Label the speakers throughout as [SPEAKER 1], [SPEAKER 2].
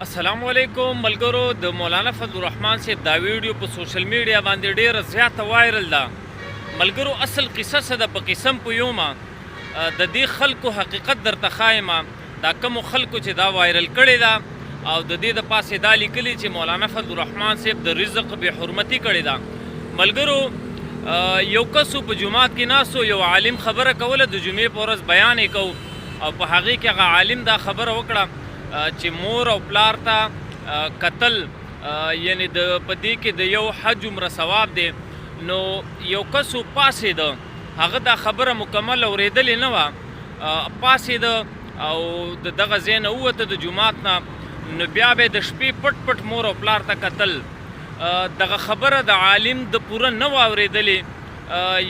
[SPEAKER 1] السلام علیکم ملګرو د مولانا فضل الرحمن صاحب دا ویډیو په سوشل میډیا باندې ډیره زیاته وایرل ده ملګرو اصل قصه څه ده په قسم په یومه د دې خلکو حقیقت درته ښایمه دا کومو خلکو چې دا وایرل کړې ده او د دې د پاسې دا لیکلي چې مولانا فضل الرحمن صاحب د رزق بې حرمتي کړې ده ملګرو یو کسو په جماعت کې ناستو یو عالم خبره کوله د جمعې په ورځ بیان یې کوو او په هغې کې هغه عالم دا خبره وکړه چې مور او پلار ته قتل یعنی د په دې کې د یو حج عمره ثواب دی نو یو کسو پاسېده هغه دا خبره مکمل اورېدلې نه وه پاسېده او د دغه ځای نه ووته د جومات نه نو بیا به د شپې پټ پټ مور او پلار ته قتل دغه خبره د عالم د پوره نه وه اورېدلې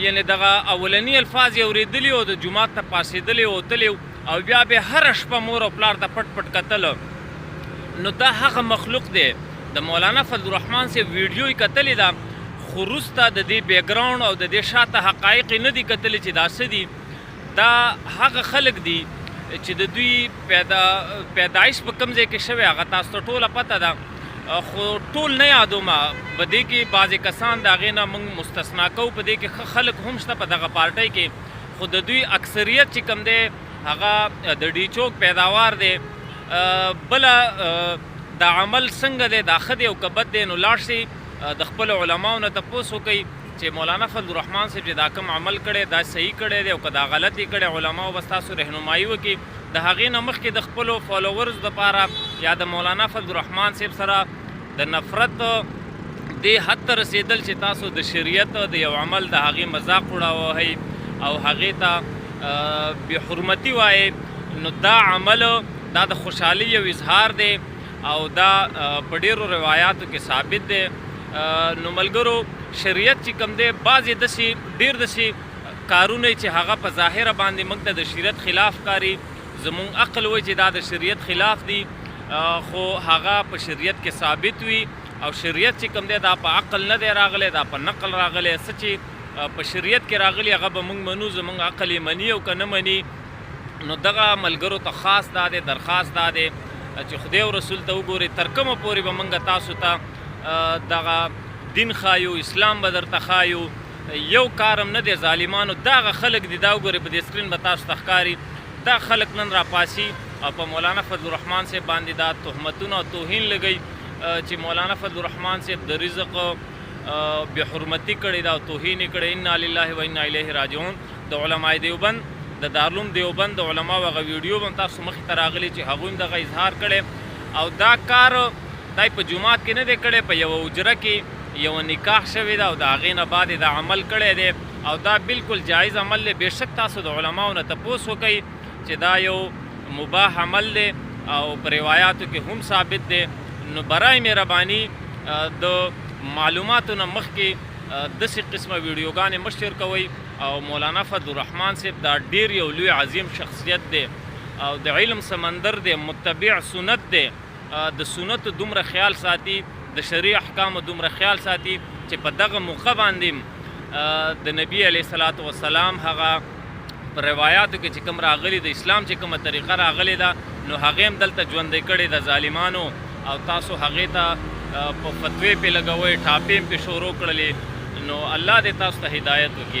[SPEAKER 1] یعنی دغه اولني الفاظ یې اورېدلي او د جومات ته پاسېدلی او تللی او بیا به هره شپه مور او پلار ته پټ پټ کتل نو دا هغه مخلوق دی د مولانا فضل الرحمن صاحب ویډیو یې کتلې ده خو وروسته د دې بیکګراونډ او د دې شاته حقایق یې نه دي کتلې چې دا څه دي دا هغه خلک دي چې د دوی پیدایش په کوم ځای کې شوی هغه تاسو ته ټوله پته ده خو ټول نه یادومه په دې کې بعضې کسان د هغې نه موږ مستثنا کوو په دې کې ښه خلک هم شته په دغه پارټۍ کې خو د دوی اکثریت چې کوم دی هغه د ډي چوک پیداوار دی بله دا عمل څنګه دی دا ښه دی او که بد دی نو لاړ شي د خپلو علماو نه تپوس وکړئ چې مولانا فضل الرحمن صاحب چې دا کوم عمل کړی دا صحیح کړی دی او که دا غلط یې کړی علماو به ستاسو رهنمایي وکړي د هغې نه مخکې د خپلو فالوورز دپاره یا د مولانا فضل الرحمن صاحب سره د نفرت دې حد ته رسېدل چې تاسو د شریعت د یو عمل د هغې مذاق وړاوهئ او هغې ته بې حرمتي وایي نو دا عمل دا د خوشحالي یو اظهار دی او دا په ډېرو روایاتو کې ثابت دی نو ملګرو شریعت چې کوم دی بعضې داسې ډېر داسې کارونه چې هغه په ظاهره باندې موږ ته د شریعت خلاف کاري زموږ عقل وایي چې دا د شریعت خلاف دي خو هغه په شریعت کې ثابت وي او شریعت چې کوم دی دا په عقل نه دی راغلی دا په نقل راغلی څه چې په شریعت کې راغلي هغه به موږ منو زموږ عقل یې مني او که نه مني نو دغه ملګرو ته خاص دا دی درخواست دا دی چې خدای او رسول ته وګورئ تر کومه پورې به موږ تاسو ته دغه دین ښایو اسلام به درته ښایو یو کار هم نه دی ظالمانو دا هغه خلک دي دا وګورئ په دې سکرین به تاسو ته ښکاري دا خلک نن راپاسي او په مولانا فضل الرحمن صاحب باندې دا تهمتونه او توهین لګوي چې مولانا فضل الرحمن صاحب د رزق بې حرمتي کړې ده او توهین یې کړی انا لله و انا الیه راجعون د علماء دیوبند د دارالعلوم دیوبند د علماو هغه ویډیو به هم تاسو مخې ته راغلي چې هغوی هم دغه اظهار کړی او دا کار دی په جومات کې نه دی کړی په یوه حجره کې یوه نکاح شوې ده او د هغې نه بعد دا عمل کړی دی او دا بالکل جایز عمل دی بېشک تاسو د علماو نه تپوس وکئ چې دا یو مباح عمل دی او په روایاتو کې هم ثابت دی نو برای مهرباني د معلوماتو نه مخکې داسې قسمه ویډیوګانې مه شیر کوئ او مولانا فضل الرحمن صاحب دا ډېر یو لوی عظیم شخصیت دی او د علم سمندر دی متبع سنت دی د سنتو دومره خیال ساتي د شرعي احکامو دومره خیال ساتي چې په دغه موقع باندې د نبي علیه الصلاة والسلام هغه په روایاتو کې چې کوم راغلي د اسلام چې کومه طریقه راغلې ده نو هغې هم دلته ژوندی کړې د ظالمانو او تاسو هغې ته په فتوی پې لګوئ ټاپې هم پې شروع کړلې نو الله دې تاسو ته هدایت وکړي